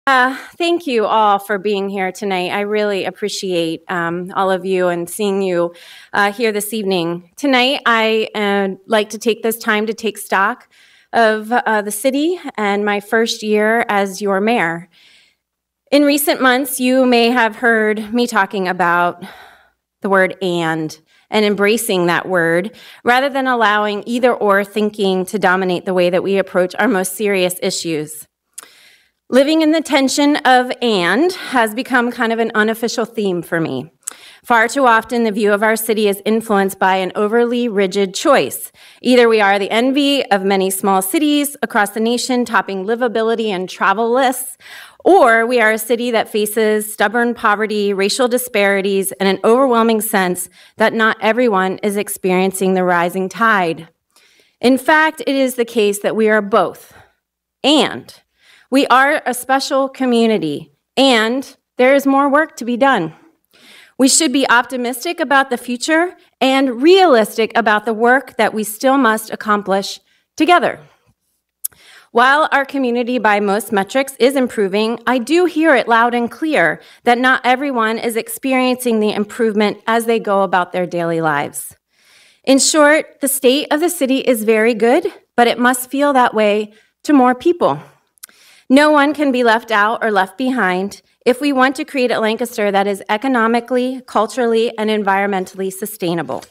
Thank you all for being here tonight. I really appreciate all of you and seeing you here this evening. Tonight, I like to take this time to take stock of the city and my first year as your mayor. In recent months, you may have heard me talking about the word and embracing that word rather than allowing either or thinking to dominate the way that we approach our most serious issues. Living in the tension of and has become kind of an unofficial theme for me. Far too often, the view of our city is influenced by an overly rigid choice. Either we are the envy of many small cities across the nation, topping livability and travel lists, or we are a city that faces stubborn poverty, racial disparities, and an overwhelming sense that not everyone is experiencing the rising tide. In fact, it is the case that we are both, and we are a special community, and there is more work to be done. We should be optimistic about the future and realistic about the work that we still must accomplish together. While our community by most metrics is improving, I do hear it loud and clear that not everyone is experiencing the improvement as they go about their daily lives. In short, the state of the city is very good, but it must feel that way to more people. No one can be left out or left behind if we want to create a Lancaster that is economically, culturally, and environmentally sustainable.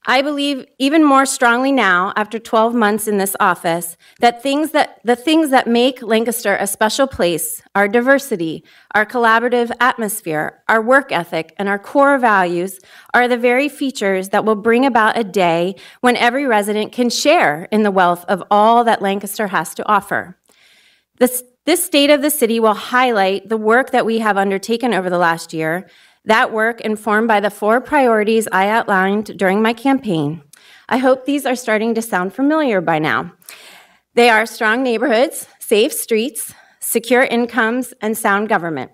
I believe even more strongly now, after 12 months in this office, that the things that make Lancaster a special place, our diversity, our collaborative atmosphere, our work ethic, and our core values are the very features that will bring about a day when every resident can share in the wealth of all that Lancaster has to offer. This state of the city will highlight the work that we have undertaken over the last year, that work informed by the 4 priorities I outlined during my campaign. I hope these are starting to sound familiar by now. They are strong neighborhoods, safe streets, secure incomes, and sound government.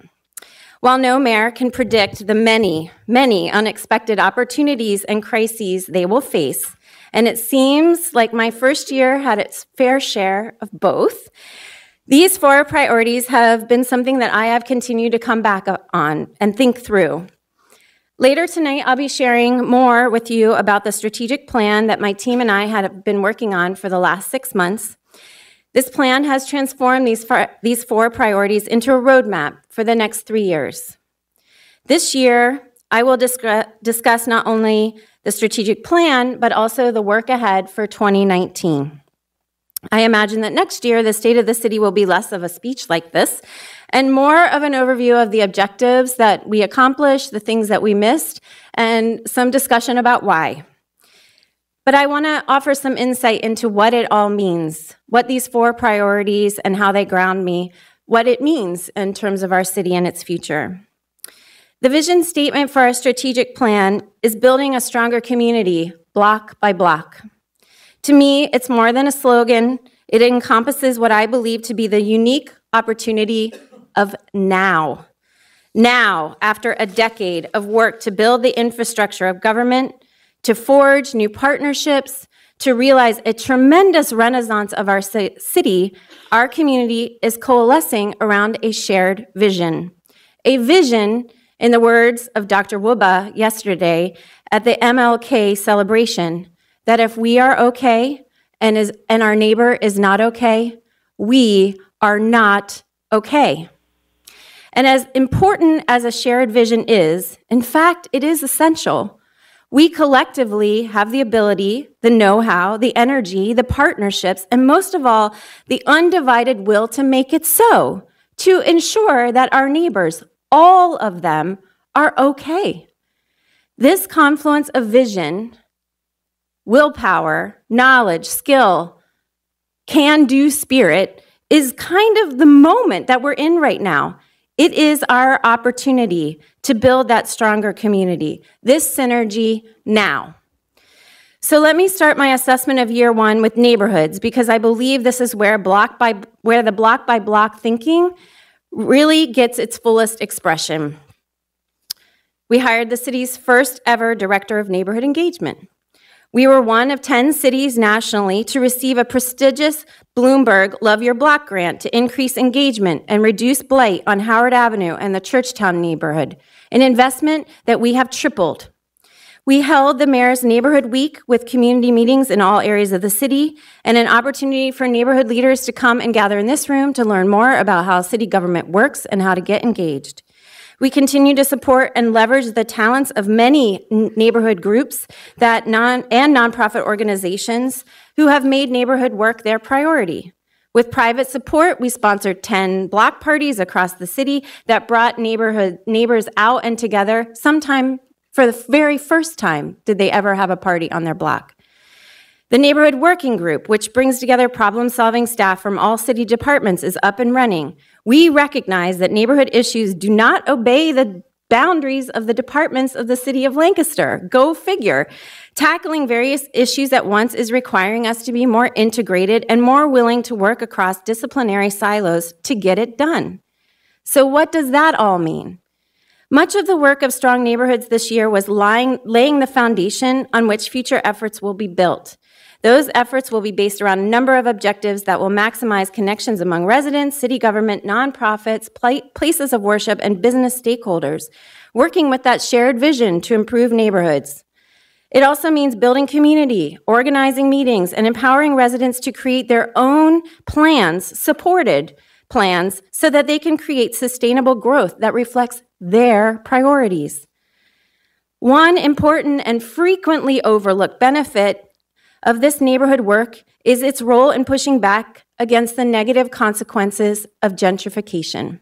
While no mayor can predict the many, many unexpected opportunities and crises they will face, and it seems like my first year had its fair share of both, these 4 priorities have been something that I have continued to come back on and think through. Later tonight, I'll be sharing more with you about the strategic plan that my team and I have been working on for the last 6 months. This plan has transformed these 4 priorities into a roadmap for the next 3 years. This year, I will discuss not only the strategic plan, but also the work ahead for 2019. I imagine that next year, the state of the city will be less of a speech like this and more of an overview of the objectives that we accomplished, the things that we missed, and some discussion about why. But I want to offer some insight into what it all means, what these 4 priorities and how they ground me, what it means in terms of our city and its future. The vision statement for our strategic plan is building a stronger community, block by block. To me, it's more than a slogan. It encompasses what I believe to be the unique opportunity of now. Now, after a decade of work to build the infrastructure of government, to forge new partnerships, to realize a tremendous renaissance of our city, our community is coalescing around a shared vision. A vision, in the words of Dr. Wuba yesterday at the MLK celebration, that if we are okay and our neighbor is not okay, we are not okay. And as important as a shared vision is, in fact, it is essential. We collectively have the ability, the know-how, the energy, the partnerships, and most of all, the undivided will to make it so, to ensure that our neighbors, all of them, are okay. This confluence of vision, willpower, knowledge, skill, can-do spirit is kind of the moment that we're in right now. It is our opportunity to build that stronger community, this synergy now. So let me start my assessment of year 1 with neighborhoods, because I believe this is where the block by block thinking really gets its fullest expression. We hired the city's first ever director of neighborhood engagement. We were one of 10 cities nationally to receive a prestigious Bloomberg Love Your Block grant to increase engagement and reduce blight on Howard Avenue and the Churchtown neighborhood, an investment that we have tripled. We held the Mayor's Neighborhood Week with community meetings in all areas of the city and an opportunity for neighborhood leaders to come and gather in this room to learn more about how city government works and how to get engaged. We continue to support and leverage the talents of many neighborhood groups and nonprofit organizations who have made neighborhood work their priority. With private support, we sponsored 10 block parties across the city that brought neighbors out and together. Sometime for the very first time did they ever have a party on their block. The Neighborhood Working Group, which brings together problem-solving staff from all city departments, is up and running. We recognize that neighborhood issues do not obey the boundaries of the departments of the city of Lancaster. Go figure. Tackling various issues at once is requiring us to be more integrated and more willing to work across disciplinary silos to get it done. So what does that all mean? Much of the work of Strong Neighborhoods this year was laying the foundation on which future efforts will be built. Those efforts will be based around a number of objectives that will maximize connections among residents, city government, nonprofits, places of worship, and business stakeholders, working with that shared vision to improve neighborhoods. It also means building community, organizing meetings, and empowering residents to create their own plans, supported plans, so that they can create sustainable growth that reflects their priorities. One important and frequently overlooked benefit of this neighborhood work is its role in pushing back against the negative consequences of gentrification.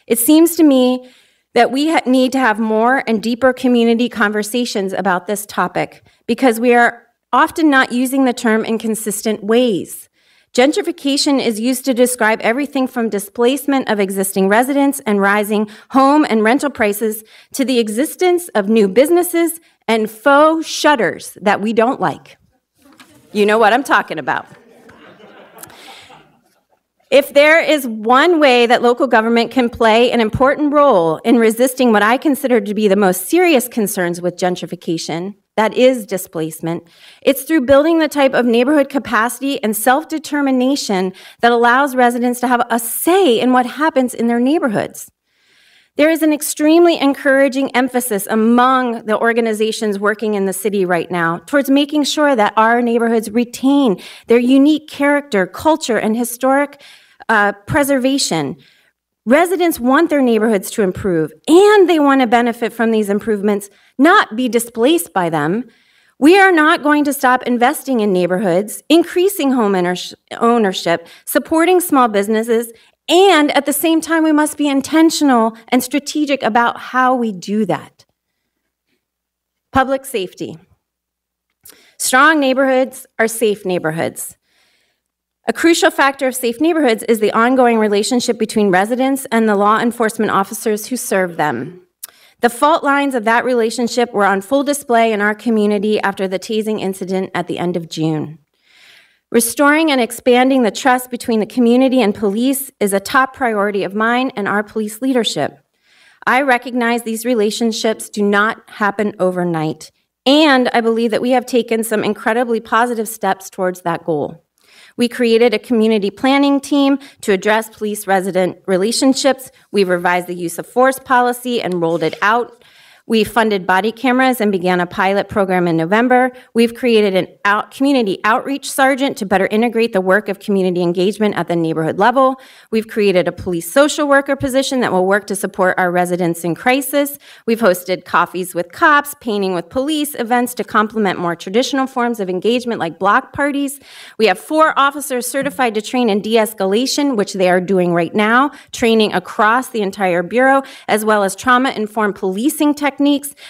It seems to me that we need to have more and deeper community conversations about this topic because we are often not using the term in consistent ways. Gentrification is used to describe everything from displacement of existing residents and rising home and rental prices to the existence of new businesses and faux shutters that we don't like. You know what I'm talking about. If there is one way that local government can play an important role in resisting what I consider to be the most serious concerns with gentrification, that is displacement, it's through building the type of neighborhood capacity and self-determination that allows residents to have a say in what happens in their neighborhoods. There is an extremely encouraging emphasis among the organizations working in the city right now towards making sure that our neighborhoods retain their unique character, culture, and historic preservation. Residents want their neighborhoods to improve, and they want to benefit from these improvements, not be displaced by them. We are not going to stop investing in neighborhoods, increasing home ownership, supporting small businesses, and at the same time, we must be intentional and strategic about how we do that. Public safety. Strong neighborhoods are safe neighborhoods. A crucial factor of safe neighborhoods is the ongoing relationship between residents and the law enforcement officers who serve them. The fault lines of that relationship were on full display in our community after the tasing incident at the end of June. Restoring and expanding the trust between the community and police is a top priority of mine and our police leadership. I recognize these relationships do not happen overnight, and I believe that we have taken some incredibly positive steps towards that goal. We created a community planning team to address police-resident relationships. We revised the use of force policy and rolled it out. We funded body cameras and began a pilot program in November. We've created a community outreach sergeant to better integrate the work of community engagement at the neighborhood level. We've created a police social worker position that will work to support our residents in crisis. We've hosted coffees with cops, painting with police, events to complement more traditional forms of engagement like block parties. We have 4 officers certified to train in de-escalation, which they are doing right now, training across the entire bureau, as well as trauma-informed policing techniques,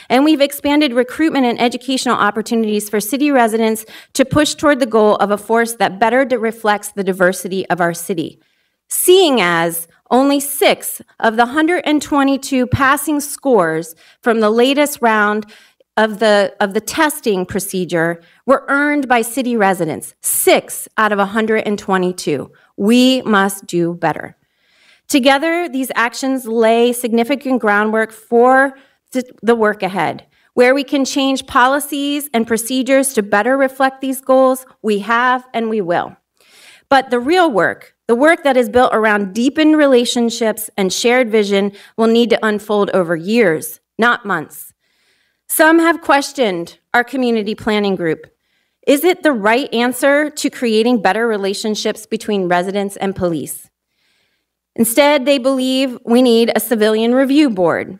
and we've expanded recruitment and educational opportunities for city residents to push toward the goal of a force that better reflects the diversity of our city. Seeing as only 6 of the 122 passing scores from the latest round of the testing procedure were earned by city residents, 6 out of 122. We must do better. Together, these actions lay significant groundwork for the work ahead. Where we can change policies and procedures to better reflect these goals, we have and we will. But the real work, the work that is built around deepened relationships and shared vision, will need to unfold over years, not months. Some have questioned our community planning group. Is it the right answer to creating better relationships between residents and police? Instead, they believe we need a civilian review board.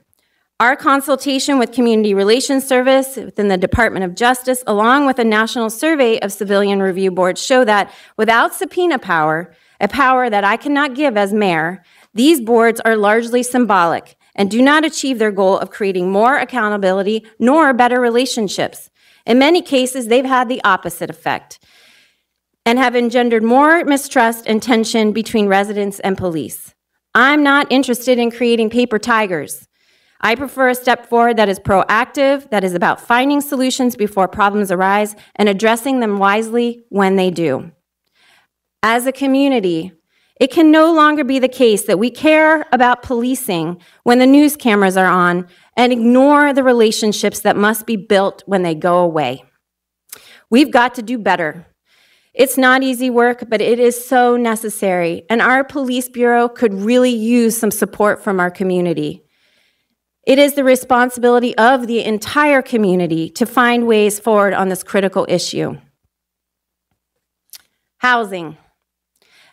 Our consultation with Community Relations Service within the Department of Justice, along with a national survey of civilian review boards, show that without subpoena power, a power that I cannot give as mayor, these boards are largely symbolic and do not achieve their goal of creating more accountability nor better relationships. In many cases, they've had the opposite effect and have engendered more mistrust and tension between residents and police. I'm not interested in creating paper tigers. I prefer a step forward that is proactive, that is about finding solutions before problems arise and addressing them wisely when they do. As a community, it can no longer be the case that we care about policing when the news cameras are on and ignore the relationships that must be built when they go away. We've got to do better. It's not easy work, but it is so necessary, and our police bureau could really use some support from our community. It is the responsibility of the entire community to find ways forward on this critical issue. Housing.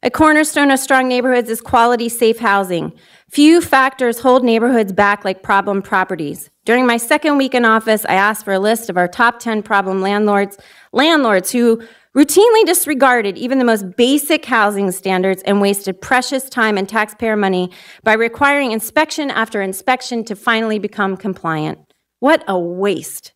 A cornerstone of strong neighborhoods is quality, safe housing. Few factors hold neighborhoods back like problem properties. During my second week in office, I asked for a list of our top 10 problem landlords who routinely disregarded even the most basic housing standards and wasted precious time and taxpayer money by requiring inspection after inspection to finally become compliant. What a waste.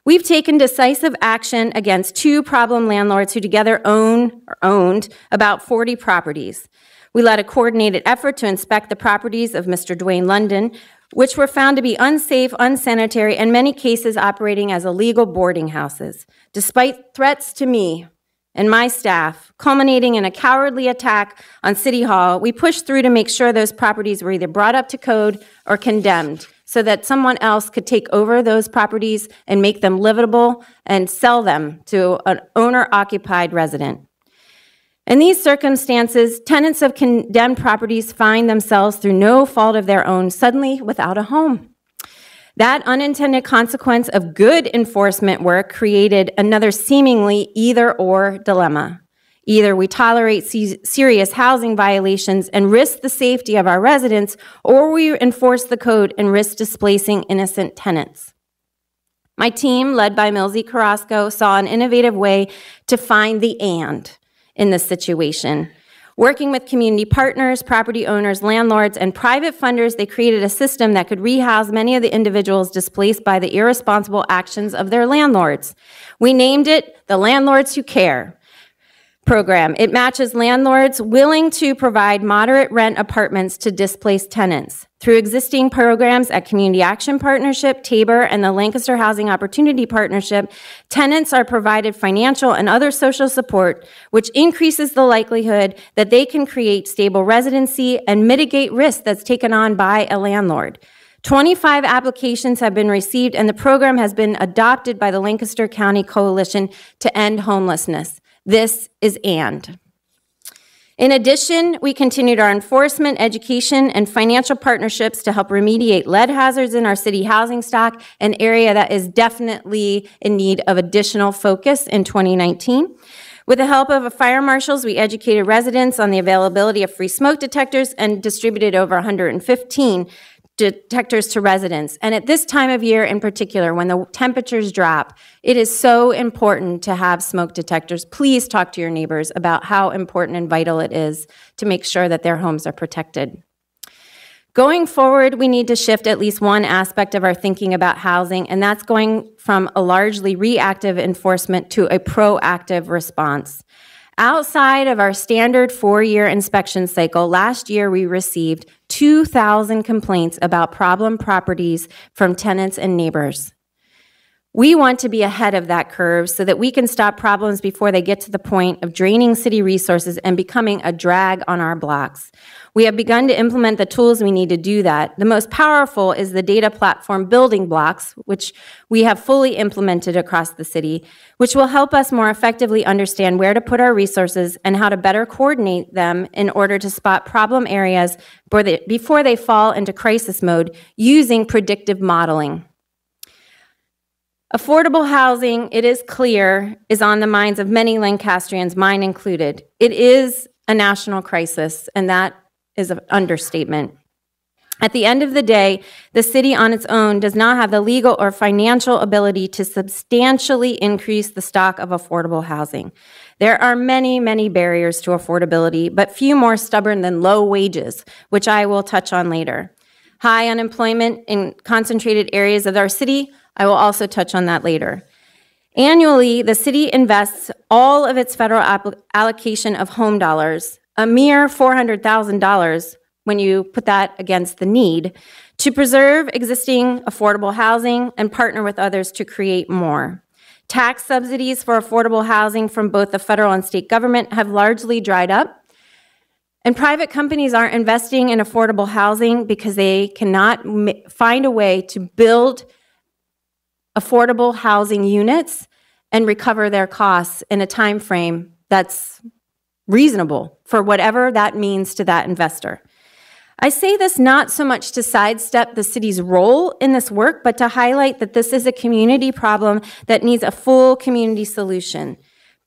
We've taken decisive action against 2 problem landlords who together owned about 40 properties. We led a coordinated effort to inspect the properties of Mr. Dwayne London, which were found to be unsafe, unsanitary, and in many cases operating as illegal boarding houses. Despite threats to me and my staff, culminating in a cowardly attack on City Hall, we pushed through to make sure those properties were either brought up to code or condemned so that someone else could take over those properties and make them livable and sell them to an owner-occupied resident. In these circumstances, tenants of condemned properties find themselves through no fault of their own suddenly without a home. That unintended consequence of good enforcement work created another seemingly either-or dilemma. Either we tolerate serious housing violations and risk the safety of our residents, or we enforce the code and risk displacing innocent tenants. My team, led by Milsey Carrasco, saw an innovative way to find the and in this situation. Working with community partners, property owners, landlords, and private funders, they created a system that could rehouse many of the individuals displaced by the irresponsible actions of their landlords. We named it the Landlords Who Care program. It matches landlords willing to provide moderate rent apartments to displaced tenants. Through existing programs at Community Action Partnership, Tabor, and the Lancaster Housing Opportunity Partnership, tenants are provided financial and other social support, which increases the likelihood that they can create stable residency and mitigate risk that's taken on by a landlord. 25 applications have been received, and the program has been adopted by the Lancaster County Coalition to End Homelessness. This is and. In addition, we continued our enforcement, education, and financial partnerships to help remediate lead hazards in our city housing stock, an area that is definitely in need of additional focus in 2019. With the help of fire marshals, we educated residents on the availability of free smoke detectors and distributed over 115 detectors to residents. And at this time of year in particular, when the temperatures drop, it is so important to have smoke detectors. Please talk to your neighbors about how important and vital it is to make sure that their homes are protected. Going forward, we need to shift at least one aspect of our thinking about housing, and that's going from a largely reactive enforcement to a proactive response. Outside of our standard 4-year inspection cycle, last year we received 2,000 complaints about problem properties from tenants and neighbors. We want to be ahead of that curve so that we can stop problems before they get to the point of draining city resources and becoming a drag on our blocks. We have begun to implement the tools we need to do that. The most powerful is the data platform building blocks, which we have fully implemented across the city, which will help us more effectively understand where to put our resources and how to better coordinate them in order to spot problem areas before they fall into crisis mode using predictive modeling. Affordable housing, it is clear, is on the minds of many Lancastrians, mine included. It is a national crisis, and that is an understatement. At the end of the day, the city on its own does not have the legal or financial ability to substantially increase the stock of affordable housing. There are many, many barriers to affordability, but few more stubborn than low wages, which I will touch on later. High unemployment in concentrated areas of our city, I will also touch on that later. Annually, the city invests all of its federal allocation of home dollars, a mere $400,000 when you put that against the need, to preserve existing affordable housing and partner with others to create more. Tax subsidies for affordable housing from both the federal and state government have largely dried up, and private companies aren't investing in affordable housing because they cannot find a way to build affordable housing units and recover their costs in a time frame that's reasonable for whatever that means to that investor. I say this not so much to sidestep the city's role in this work, but to highlight that this is a community problem that needs a full community solution.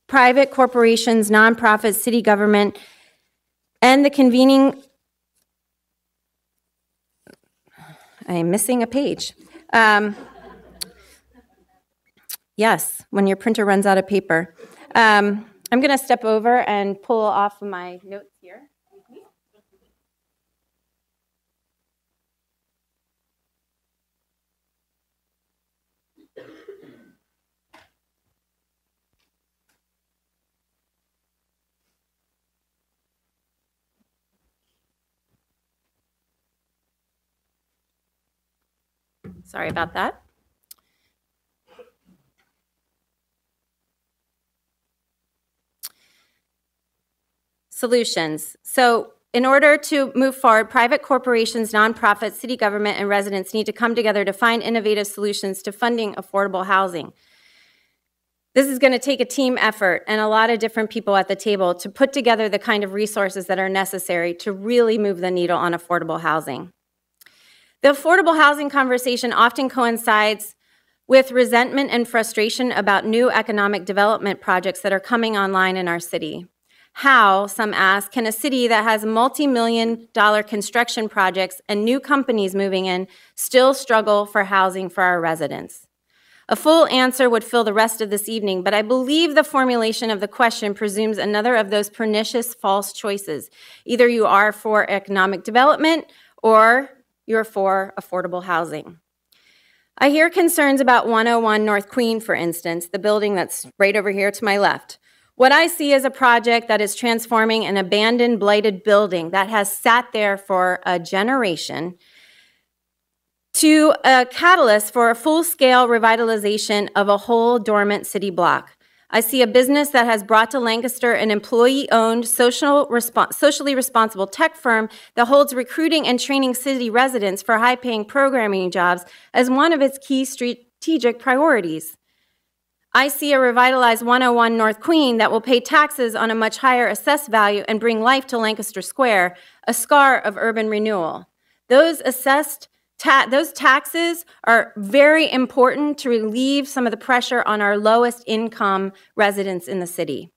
Private corporations, nonprofits, city government, and the convening, I am missing a page. Yes, when your printer runs out of paper. I'm going to step over and pull off my notes here. Sorry about that. Solutions. So in order to move forward, private corporations, nonprofits, city government, and residents need to come together to find innovative solutions to funding affordable housing. This is going to take a team effort and a lot of different people at the table to put together the kind of resources that are necessary to really move the needle on affordable housing. The affordable housing conversation often coincides with resentment and frustration about new economic development projects that are coming online in our city. How, some ask, can a city that has multi-million-dollar construction projects and new companies moving in still struggle for housing for our residents? A full answer would fill the rest of this evening, but I believe the formulation of the question presumes another of those pernicious false choices. Either you are for economic development or you're for affordable housing. I hear concerns about 101 North Queen, for instance, the building that's right over here to my left. What I see is a project that is transforming an abandoned, blighted building that has sat there for a generation to a catalyst for a full-scale revitalization of a whole dormant city block. I see a business that has brought to Lancaster an employee-owned, socially responsible tech firm that holds recruiting and training city residents for high-paying programming jobs as one of its key strategic priorities. I see a revitalized 101 North Queen that will pay taxes on a much higher assessed value and bring life to Lancaster Square, a scar of urban renewal. Those taxes are very important to relieve some of the pressure on our lowest income residents in the city.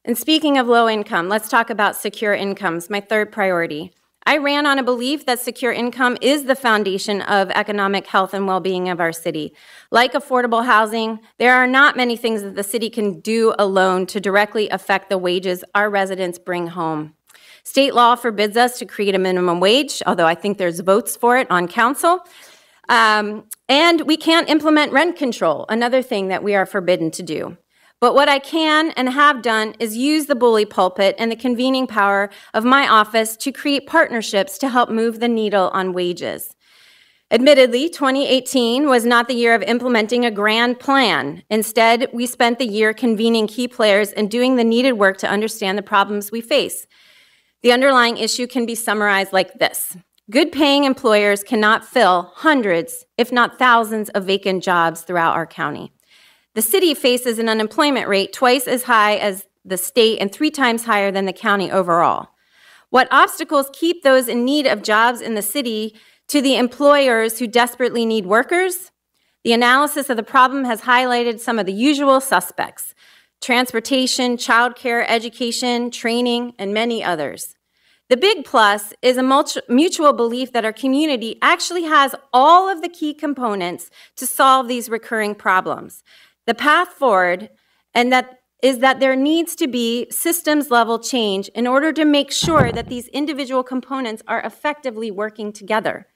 And speaking of low income, let's talk about secure incomes, my third priority. I ran on a belief that secure income is the foundation of economic health and well-being of our city. Like affordable housing, there are not many things that the city can do alone to directly affect the wages our residents bring home. State law forbids us to create a minimum wage, although I think there's votes for it on council. And we can't implement rent control, another thing that we are forbidden to do. But what I can and have done is use the bully pulpit and the convening power of my office to create partnerships to help move the needle on wages. Admittedly, 2018 was not the year of implementing a grand plan. Instead, we spent the year convening key players and doing the needed work to understand the problems we face. The underlying issue can be summarized like this. Good-paying employers cannot fill hundreds, if not thousands, of vacant jobs throughout our county. The city faces an unemployment rate twice as high as the state and 3 times higher than the county overall. What obstacles keep those in need of jobs in the city to the employers who desperately need workers? The analysis of the problem has highlighted some of the usual suspects: transportation, childcare, education, training, and many others. The big plus is a mutual belief that our community actually has all of the key components to solve these recurring problems. The path forward is that there needs to be systems-level change in order to make sure that these individual components are effectively working together.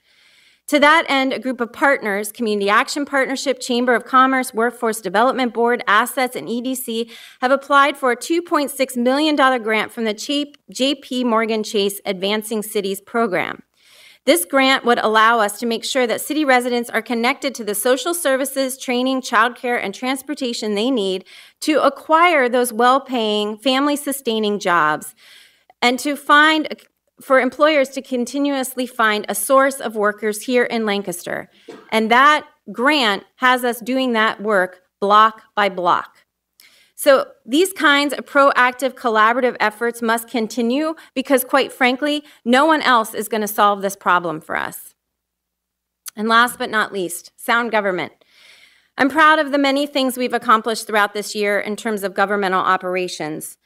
To that end, a group of partners, Community Action Partnership, Chamber of Commerce, Workforce Development Board, Assets, and EDC, have applied for a $2.6 million grant from the J.P. Morgan Chase Advancing Cities program. This grant would allow us to make sure that city residents are connected to the social services, training, childcare, and transportation they need to acquire those well-paying, family-sustaining jobs, and for employers to continuously find a source of workers here in Lancaster. And that grant has us doing that work block by block. So these kinds of proactive, collaborative efforts must continue because, quite frankly, no one else is going to solve this problem for us. And last but not least, sound government. I'm proud of the many things we've accomplished throughout this year in terms of governmental operations.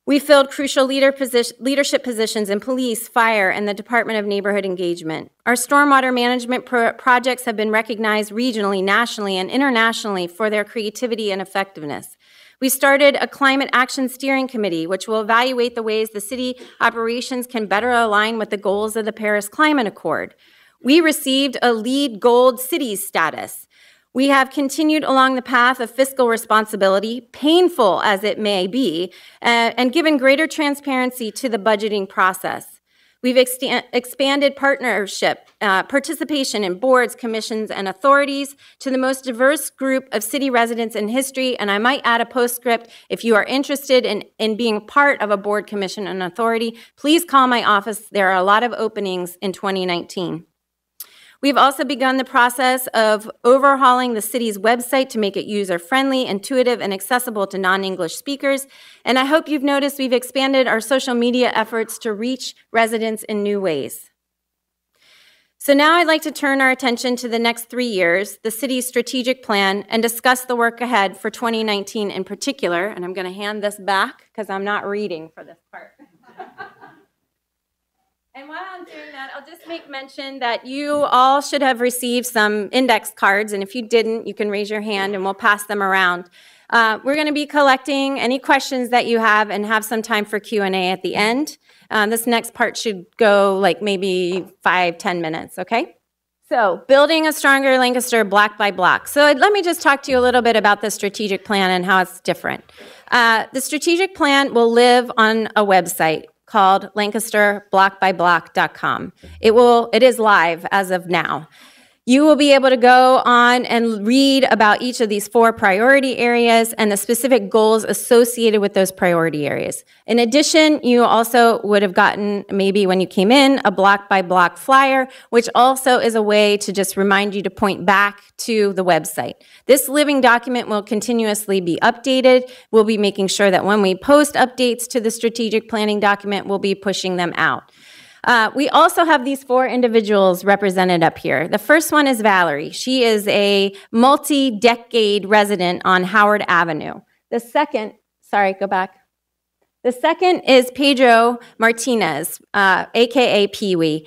We filled crucial leadership positions in police, fire, and the Department of Neighborhood Engagement. Our stormwater management projects have been recognized regionally, nationally, and internationally for their creativity and effectiveness. We started a climate action steering committee, which will evaluate the ways the city operations can better align with the goals of the Paris Climate Accord. We received a LEED Gold Cities status. We have continued along the path of fiscal responsibility, painful as it may be, and given greater transparency to the budgeting process. We've expanded participation in boards, commissions, and authorities to the most diverse group of city residents in history, and I might add a postscript: if you are interested in being part of a board, commission, and authority, please call my office. There are a lot of openings in 2019. We've also begun the process of overhauling the city's website to make it user-friendly, intuitive, and accessible to non-English speakers. And I hope you've noticed we've expanded our social media efforts to reach residents in new ways. So now I'd like to turn our attention to the next 3 years, the city's strategic plan, and discuss the work ahead for 2019 in particular. And I'm going to hand this back because I'm not reading for this part. And while I'm doing that, I'll just make mention that you all should have received some index cards, and if you didn't, you can raise your hand and we'll pass them around. We're going to be collecting any questions that you have and have some time for Q&A at the end. This next part should go like maybe 5-10 minutes, okay? So, building a stronger Lancaster block by block. So let me just talk to you a little bit about the strategic plan and how it's different. The strategic plan will live on a website called lancasterblockbyblock.com. It is live as of now. You will be able to go on and read about each of these 4 priority areas and the specific goals associated with those priority areas. In addition, you also would have gotten, maybe when you came in, a block-by-block flyer, which also is a way to just remind you to point back to the website. This living document will continuously be updated. We'll be making sure that when we post updates to the strategic planning document, we'll be pushing them out. We also have these 4 individuals represented up here. The first one is Valerie. She is a multi-decade resident on Howard Avenue. The second, sorry, go back. The second is Pedro Martinez, AKA Pee-wee.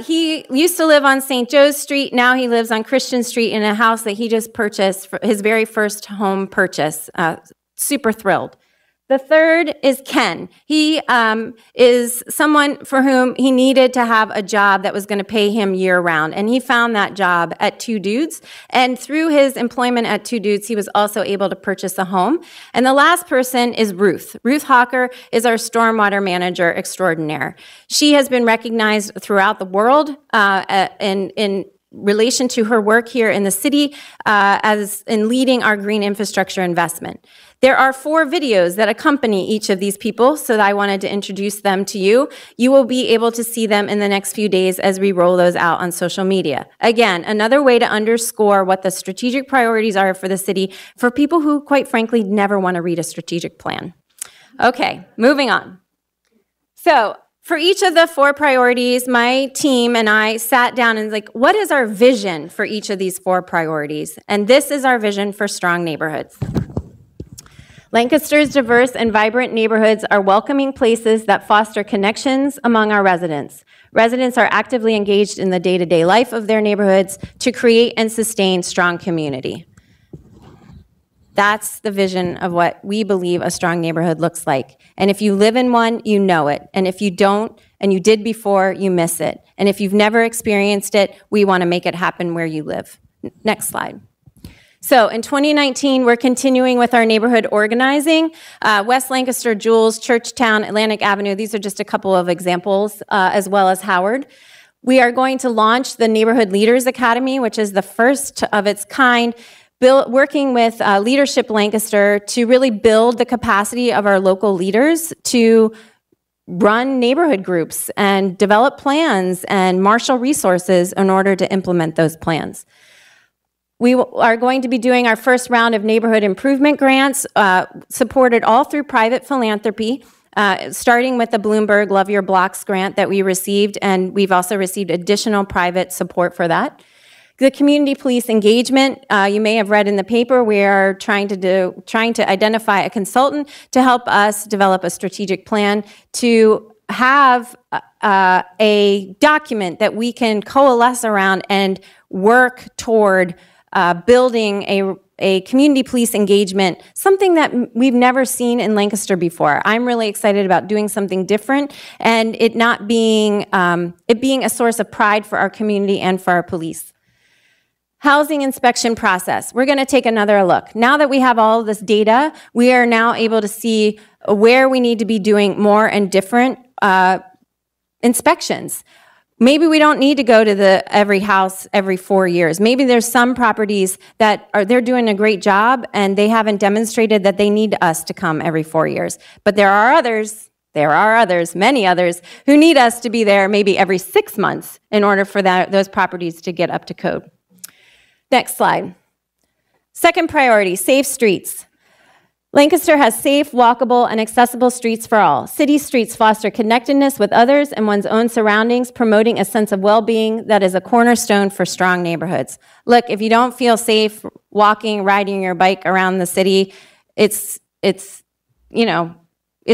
He used to live on St. Joe's Street. Now he lives on Christian Street in a house that he just purchased, for his very first home purchase. Super thrilled. The third is Ken. He is someone for whom he needed to have a job that was going to pay him year-round, and he found that job at Two Dudes. And through his employment at Two Dudes, he was also able to purchase a home. And the last person is Ruth. Ruth Hawker is our stormwater manager extraordinaire. She has been recognized throughout the world relation to her work here in the city as in leading our green infrastructure investment. There are 4 videos that accompany each of these people, so I wanted to introduce them to you. You will be able to see them in the next few days as we roll those out on social media. Again, another way to underscore what the strategic priorities are for the city for people who, quite frankly, never want to read a strategic plan. Okay, moving on. So, for each of the 4 priorities, my team and I sat down and like, what is our vision for each of these 4 priorities? And this is our vision for strong neighborhoods. Lancaster's diverse and vibrant neighborhoods are welcoming places that foster connections among our residents. Residents are actively engaged in the day-to-day life of their neighborhoods to create and sustain strong community. That's the vision of what we believe a strong neighborhood looks like. And if you live in one, you know it. And if you don't, and you did before, you miss it. And if you've never experienced it, we want to make it happen where you live. Next slide. So in 2019, we're continuing with our neighborhood organizing. West Lancaster, Jules, Churchtown, Atlantic Avenue, these are just a couple of examples, as well as Howard. We are going to launch the Neighborhood Leaders Academy, which is the first of its kind, working with Leadership Lancaster to really build the capacity of our local leaders to run neighborhood groups and develop plans and marshal resources in order to implement those plans. We are going to be doing our first round of neighborhood improvement grants, supported all through private philanthropy, starting with the Bloomberg Love Your Blocks grant that we received, and we've also received additional private support for that. The community police engagement, you may have read in the paper, we are trying to identify a consultant to help us develop a strategic plan to have a document that we can coalesce around and work toward building a community police engagement, something that we've never seen in Lancaster before. I'm really excited about doing something different and it not being, it being a source of pride for our community and for our police. Housing inspection process. We're going to take another look. Now that we have all of this data, we are now able to see where we need to be doing more and different inspections. Maybe we don't need to go to every house every 4 years. Maybe there's some properties that they're doing a great job and they haven't demonstrated that they need us to come every 4 years. But there are others, many others, who need us to be there maybe every 6 months in order for those properties to get up to code. Next slide. Second priority, safe streets. Lancaster has safe, walkable, and accessible streets for all. City streets foster connectedness with others and one's own surroundings, promoting a sense of well-being that is a cornerstone for strong neighborhoods. Look, if you don't feel safe walking, riding your bike around the city, it's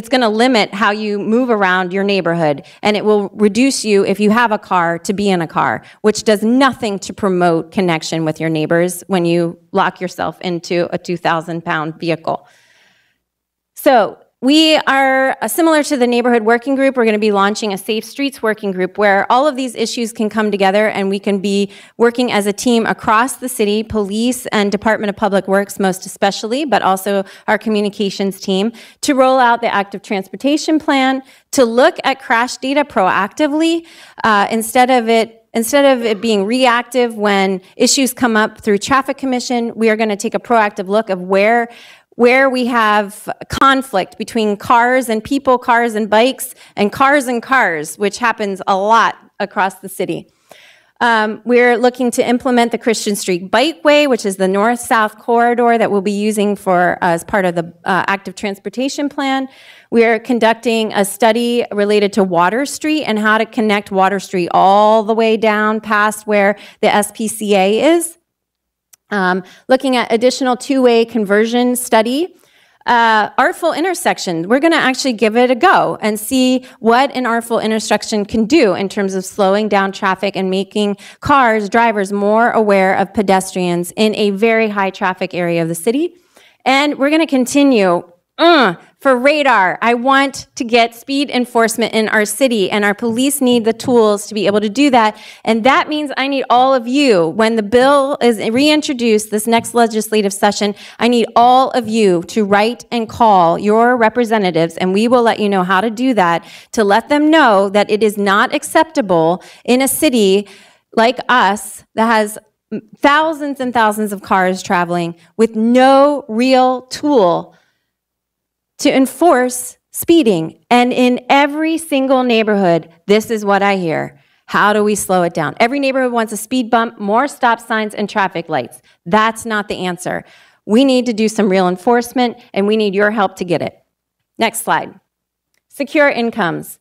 going to limit how you move around your neighborhood, and it will reduce you, if you have a car, to be in a car, which does nothing to promote connection with your neighbors when you lock yourself into a 2,000-pound vehicle. So we are similar to the neighborhood working group. We're going to be launching a Safe Streets working group where all of these issues can come together and we can be working as a team across the city, police and Department of Public Works most especially, but also our communications team, to roll out the active transportation plan, to look at crash data proactively instead of it being reactive when issues come up through traffic commission. We are going to take a proactive look of where we have conflict between cars and people, cars and bikes, and cars, which happens a lot across the city. We're looking to implement the Christian Street Bikeway, which is the north-south corridor that we'll be using as part of the active transportation plan. We are conducting a study related to Water Street and how to connect Water Street all the way down past where the SPCA is. Looking at additional two-way conversion study. Artful intersection, we're going to actually give it a go and see what an artful intersection can do in terms of slowing down traffic and making drivers more aware of pedestrians in a very high traffic area of the city. And we're going to continue for radar. I want to get speed enforcement in our city, and our police need the tools to be able to do that. And that means I need all of you. When the bill is reintroduced this next legislative session, I need all of you to write and call your representatives, and we will let you know how to do that, to let them know that it is not acceptable in a city like us that has thousands and thousands of cars traveling with no real tool to enforce speeding. And in every single neighborhood, this is what I hear. How do we slow it down? Every neighborhood wants a speed bump, more stop signs, and traffic lights. That's not the answer. We need to do some real enforcement, and we need your help to get it. Next slide. Secure incomes.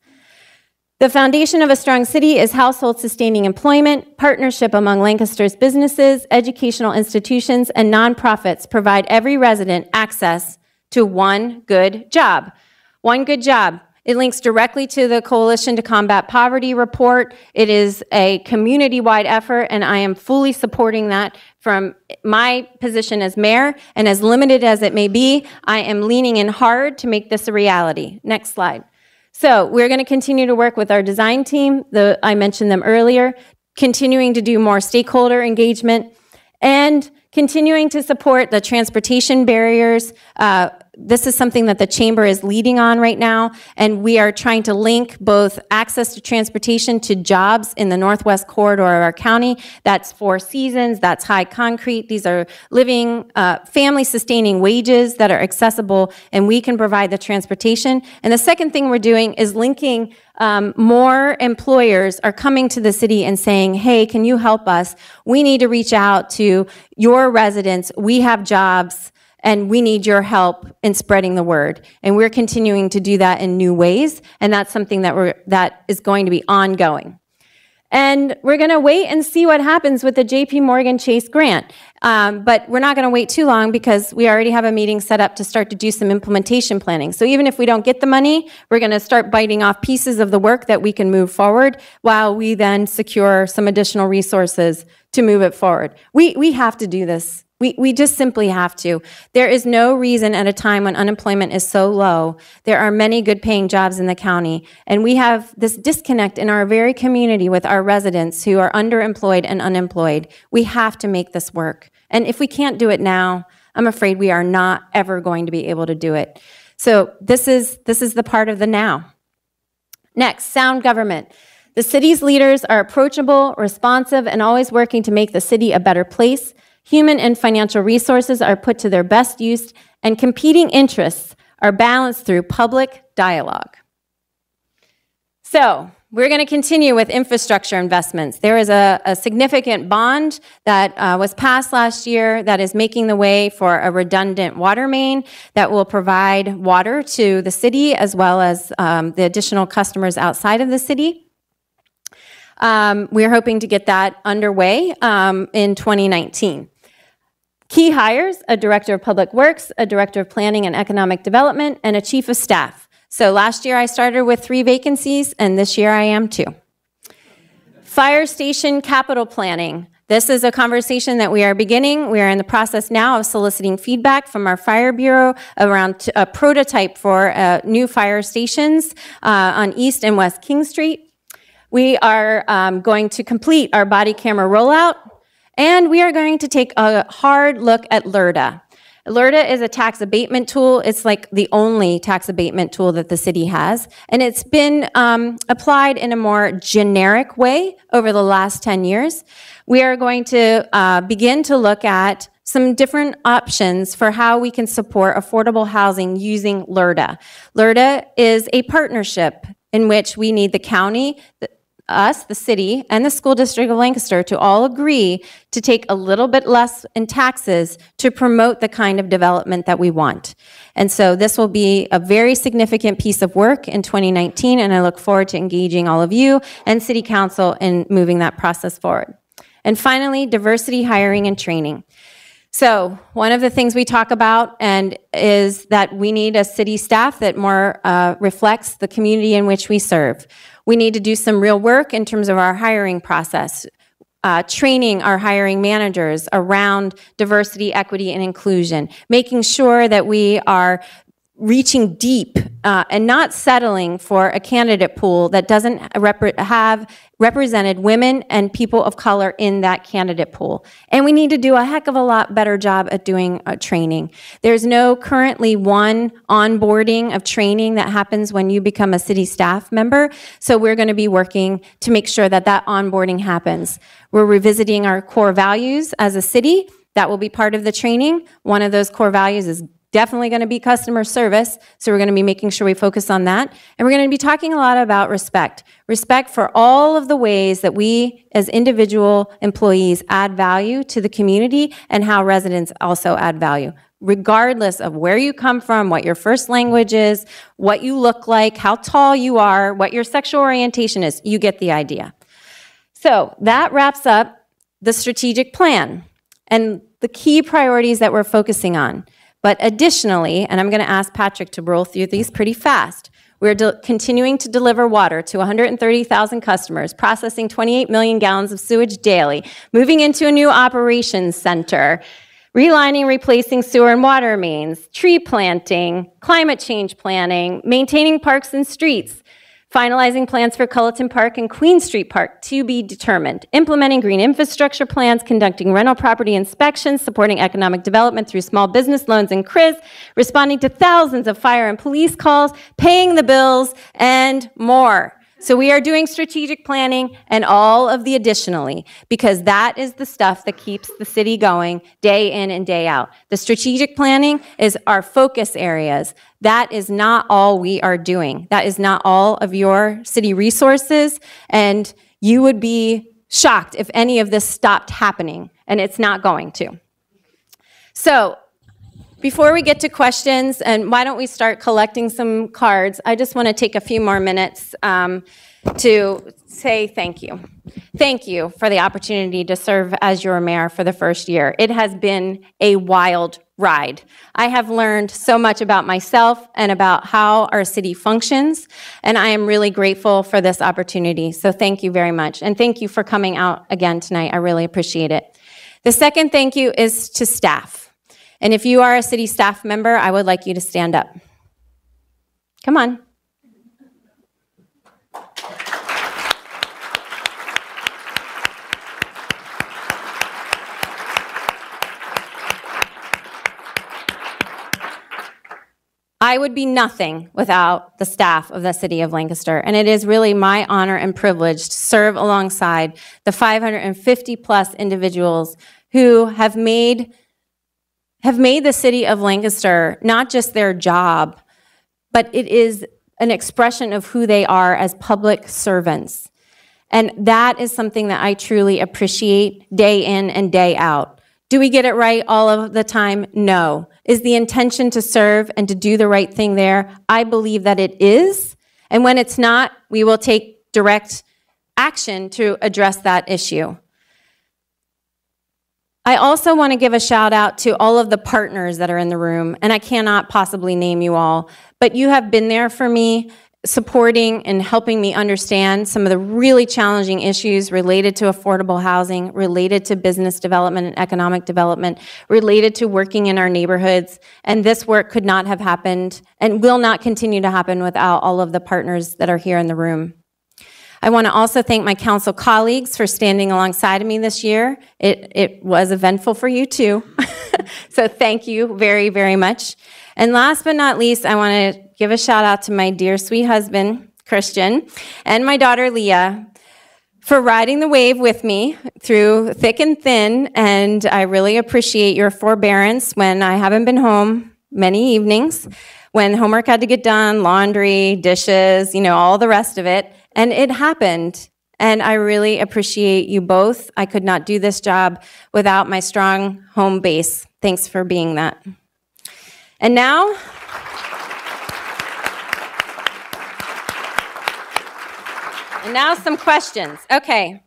The foundation of a strong city is household sustaining employment. Partnership among Lancaster's businesses, educational institutions, and nonprofits provide every resident access to one good job. One good job. It links directly to the Coalition to Combat Poverty report. It is a community-wide effort, and I am fully supporting that from my position as mayor, and as limited as it may be, I am leaning in hard to make this a reality. Next slide. So we're going to continue to work with our design team. I mentioned them earlier, continuing to do more stakeholder engagement, and continuing to support the transportation barriers. This is something that the Chamber is leading on right now, and we are trying to link both access to transportation to jobs in the northwest corridor of our county. That's Four Seasons, that's High Concrete. These are living, family-sustaining wages that are accessible, and we can provide the transportation. And the second thing we're doing is linking more employers are coming to the city and saying, hey, can you help us? We need to reach out to your residents. We have jobs, and we need your help in spreading the word. And we're continuing to do that in new ways, and that's something that is going to be ongoing. And we're going to wait and see what happens with the JP Morgan Chase grant. But we're not going to wait too long because we already have a meeting set up to start to do some implementation planning. So even if we don't get the money, we're going to start biting off pieces of the work that we can move forward while we then secure some additional resources to move it forward. We have to do this. We just simply have to. There is no reason at a time when unemployment is so low. There are many good paying jobs in the county, and we have this disconnect in our very community with our residents who are underemployed and unemployed. We have to make this work. And if we can't do it now, I'm afraid we are not ever going to be able to do it. So this is the part of the now. Next, sound government. The city's leaders are approachable, responsive, and always working to make the city a better place. Human and financial resources are put to their best use, and competing interests are balanced through public dialogue. So we're going to continue with infrastructure investments. There is a significant bond that was passed last year that is making the way for a redundant water main that will provide water to the city as well as the additional customers outside of the city. We're hoping to get that underway in 2019. Key hires, a director of public works, a director of planning and economic development, and a chief of staff. So last year I started with 3 vacancies, and this year I am 2. Fire station capital planning. This is a conversation that we are beginning. We are in the process now of soliciting feedback from our fire bureau around a prototype for new fire stations on East and West King Street. We are going to complete our body camera rollout, and we are going to take a hard look at LRTA. LRTA is a tax abatement tool. It's like the only tax abatement tool that the city has, and it's been applied in a more generic way over the last 10 years. We are going to begin to look at some different options for how we can support affordable housing using LRTA. LRTA is a partnership in which we need the county, us, the city, and the school district of Lancaster to all agree to take a little bit less in taxes to promote the kind of development that we want. And so this will be a very significant piece of work in 2019, and I look forward to engaging all of you and City Council in moving that process forward. And finally, diversity, hiring, and training. So one of the things we talk about is that we need a city staff that more reflects the community in which we serve. We need to do some real work in terms of our hiring process, training our hiring managers around diversity, equity, and inclusion, making sure that we are reaching deep and not settling for a candidate pool that doesn't have represented women and people of color in that candidate pool. And we need to do a heck of a lot better job at doing training. There's no currently one onboarding of training that happens when you become a city staff member. So we're going to be working to make sure that that onboarding happens. We're revisiting our core values as a city. That will be part of the training. One of those core values is definitely going to be customer service, so we're going to be making sure we focus on that. And we're going to be talking a lot about respect. Respect for all of the ways that we as individual employees add value to the community and how residents also add value. Regardless of where you come from, what your first language is, what you look like, how tall you are, what your sexual orientation is, you get the idea. So that wraps up the strategic plan and the key priorities that we're focusing on. But additionally, and I'm going to ask Patrick to roll through these pretty fast, we're continuing to deliver water to 130,000 customers, processing 28 million gallons of sewage daily, moving into a new operations center, relining, replacing sewer and water mains, tree planting, climate change planning, maintaining parks and streets, finalizing plans for Culleton Park and Queen Street Park to be determined, implementing green infrastructure plans, conducting rental property inspections, supporting economic development through small business loans and CRIZ, responding to thousands of fire and police calls, paying the bills, and more. So we are doing strategic planning and all of the additionally, because that is the stuff that keeps the city going day in and day out. The strategic planning is our focus areas. That is not all we are doing. That is not all of your city resources, and you would be shocked if any of this stopped happening, and it's not going to. So before we get to questions, and why don't we start collecting some cards, I just want to take a few more minutes to say thank you. Thank you for the opportunity to serve as your mayor for the first year. It has been a wild ride. I have learned so much about myself and about how our city functions, and I am really grateful for this opportunity. So thank you very much, and thank you for coming out again tonight. I really appreciate it. The second thank you is to staff. And if you are a city staff member, I would like you to stand up. Come on. I would be nothing without the staff of the city of Lancaster, and it is really my honor and privilege to serve alongside the 550 plus individuals who have made the city of Lancaster not just their job, but it is an expression of who they are as public servants. And that is something that I truly appreciate day in and day out. Do we get it right all of the time? No. Is the intention to serve and to do the right thing there? I believe that it is. And when it's not, we will take direct action to address that issue. I also want to give a shout out to all of the partners that are in the room, and I cannot possibly name you all, but you have been there for me, supporting and helping me understand some of the really challenging issues related to affordable housing, related to business development and economic development, related to working in our neighborhoods, and this work could not have happened and will not continue to happen without all of the partners that are here in the room. I want to also thank my council colleagues for standing alongside of me this year. It was eventful for you too. So thank you very, very much. And last but not least, I want to give a shout out to my dear sweet husband, Christian, and my daughter, Leah, for riding the wave with me through thick and thin. And I really appreciate your forbearance when I haven't been home many evenings, when homework had to get done, laundry, dishes, all the rest of it. And it happened, and I really appreciate you both. I could not do this job without my strong home base. Thanks for being that. And now, some questions. Okay.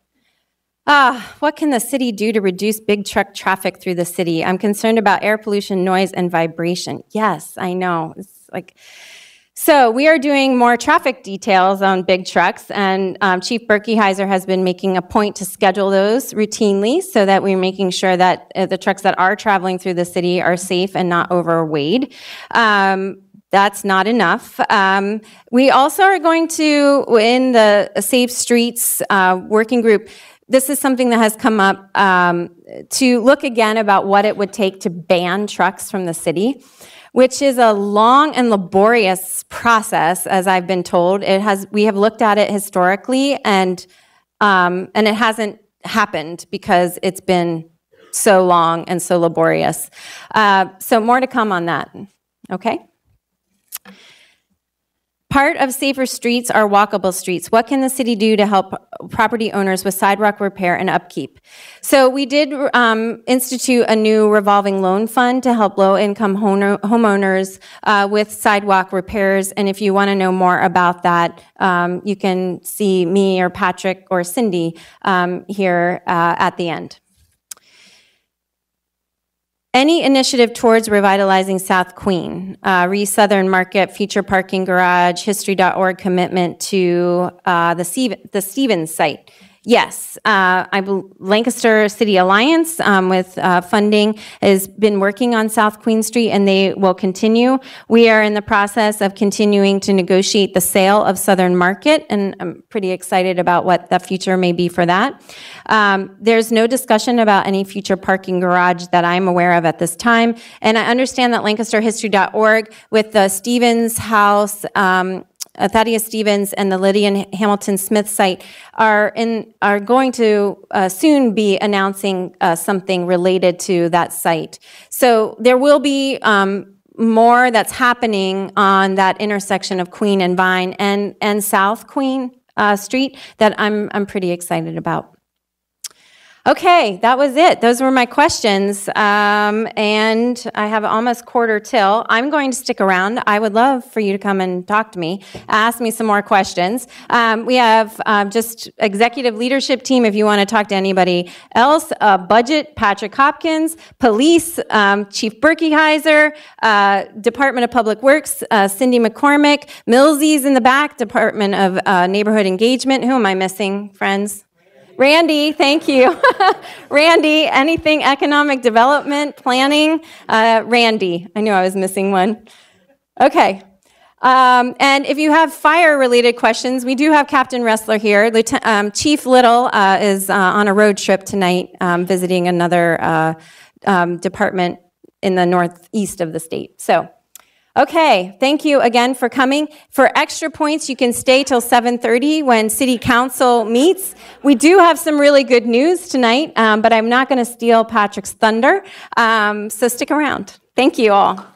What can the city do to reduce big truck traffic through the city? I'm concerned about air pollution, noise, and vibration. Yes, I know. It's like... So we are doing more traffic details on big trucks, and Chief Berkeyheiser has been making a point to schedule those routinely so that we're making sure that the trucks that are traveling through the city are safe and not overweighted. that's not enough. We also are going to, in the Safe Streets working group, this is something that has come up to look again about what it would take to ban trucks from the city, which is a long and laborious process, as I've been told. We have looked at it historically, and it hasn't happened because it's been so long and so laborious. So more to come on that, okay? Part of safer streets are walkable streets. What can the city do to help property owners with sidewalk repair and upkeep? So we did institute a new revolving loan fund to help low-income homeowners with sidewalk repairs. And if you want to know more about that, you can see me or Patrick or Cindy here at the end. Any initiative towards revitalizing South Queen, Southern Market, future parking garage, history.org commitment to the Stevens site. Yes, Lancaster City Alliance with funding has been working on South Queen Street, and they will continue. We are in the process of continuing to negotiate the sale of Southern Market, and I'm pretty excited about what the future may be for that. There's no discussion about any future parking garage that I'm aware of at this time, and I understand that LancasterHistory.org with the Stevens House, Thaddeus Stevens and the Lydia Hamilton Smith site are going to soon be announcing something related to that site. So there will be more that's happening on that intersection of Queen and Vine and South Queen Street that I'm pretty excited about. Okay, that was it. Those were my questions, and I have almost quarter till. I'm going to stick around. I would love for you to come and talk to me, ask me some more questions. We have just executive leadership team if you want to talk to anybody else. Budget, Patrick Hopkins. Police, Chief Berkeyheiser. Department of Public Works, Cindy McCormick. Millsy's in the back, Department of Neighborhood Engagement. Who am I missing, friends? Randy, thank you. Randy, anything economic development, planning? Randy, I knew I was missing one. Okay. And if you have fire-related questions, we do have Captain Ressler here. Chief Little is on a road trip tonight visiting another department in the northeast of the state. So. Okay, thank you again for coming. For extra points, you can stay till 7:30 when City Council meets. We do have some really good news tonight, but I'm not going to steal Patrick's thunder, so stick around. Thank you all.